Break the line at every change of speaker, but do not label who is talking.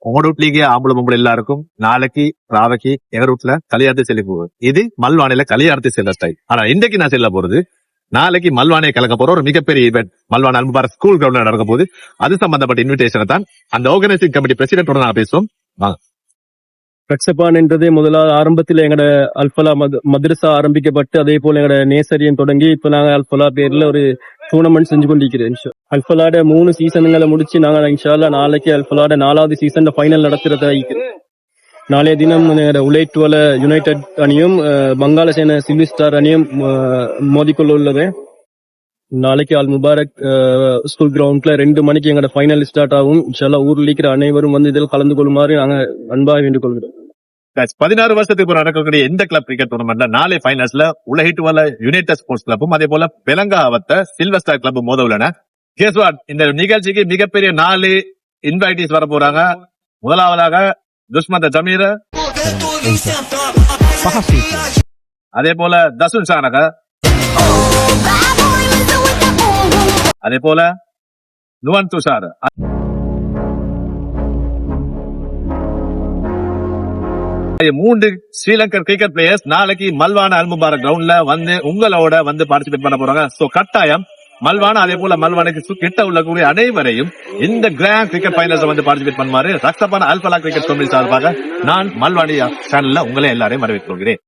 உங்களோட வீட்லயே ஆம்பளை பொம்பளை எல்லாருக்கும் நாளைக்கு ராவைக்கு எங்க வீட்டுல கல்யாணத்தை செல்ல போகுது. இது மல்வானையில கல்யாணத்தை செல்ல ஸ்டைல். ஆனா இன்றைக்கு நான் செல்ல போறது நாளைக்கு மல்வானையை கலக்க போற ஒரு மிகப்பெரிய ஈவெண்ட் மல்வானை அல்முபார் ஸ்கூல் கிரவுண்ட்ல நடக்க போகுது. அது சம்பந்தப்பட்ட இன்விடேஷனை தான் அந்த ஆர்கனைசிங் கமிட்டி பிரசிடென்டோட நான் பேசுவோம். வாங்க.
ரக்ஷபான் என்றது முதலாவது ஆரம்பத்தில் எங்கட அல்ஃபலா மദ്രസா ஆரம்பிக்கப்பட்டு அதே போல எங்கட நேசரியம் தொடங்கி இப்ப நாங்க அல்ஃபலா பேர்ல ஒரு டூர்னமெண்ட் செஞ்சு கொண்டிருக்கிறோம். அல்ஃபலாட 3 சீசன்களை முடிச்சு நாங்க இன்ஷால்லா நாளைக்கு அல்ஃபலாட 4வது சீசன் ஃபைனல் நடத்துறதா இருக்கிறோம். நாளைய தினம் உலைட்டுவல யுனைடெட் அணியும் பங்காளசேன சில்வி ஸ்டார் அணியும் மோதிக்கொள்ள உள்ளது. நாளைக்கு அல் முபாரக் ஸ்கூல் கிரவுண்ட்ல 2 மணிக்கு எங்கட ஃபைனல் ஸ்டார்ட் ஆகும். இன்ஷால்லா ஊர்ல இருக்கிற அனைவரும் வந்து இதில் கலந்து கொள்ளுமாறு நாங்க அன்பாக வேண்டிக் கொள்கிறோம்.
16 வருஷத்துக்கு நடக்கக்கூடிய இந்த கிளப் கிரிக்கெட் டூர்னமெண்ட்ல நாளை ஃபைனல்ஸ்ல உலகிட்டுவல யுனைடெட் ஸ்போர்ட்ஸ் கிளப்பும் அதே போல பெலங்காவத்த சில்வர் ஸ்டார் கிளப்பும் மோத உள்ளன. இந்த நிகழ்ச்சிக்கு மிகப்பெரிய 4 இன்வைட்டிஸ் வர போறாங்க. முதலாவதாக துஷ்மந்த ஜமீர், அதே போல தசுன் ஷானக, அதே போல நுவன் துஷார். மூன்று ஸ்ரீலங்கன் கிரிக்கெட் பிளேயர்ஸ் நாளைக்கு மல்வானா அல் முபாரக் கிரவுண்ட்ல வந்து உங்களோட வந்து பார்ட்டிசிபேட் பண்ண போறாங்க. சோ கட்டாயம் மல்வானா அதே போல மல்வானுக்கு கிட்ட உள்ளக்கூடிய அனைவரையும் இந்த கிராண்ட் கிரிக்கெட் ஃபைனல்ஸ் வந்து பார்ட்டிசிபேட் பண்ணுமாறு ரக்ஷபான் அல்ஃபலா கிரிக்கெட் கமிட்டி சார்பாக நான் மல்வானி சேனல்ல உங்களை எல்லாரையும் வரவேற்கிறேன்.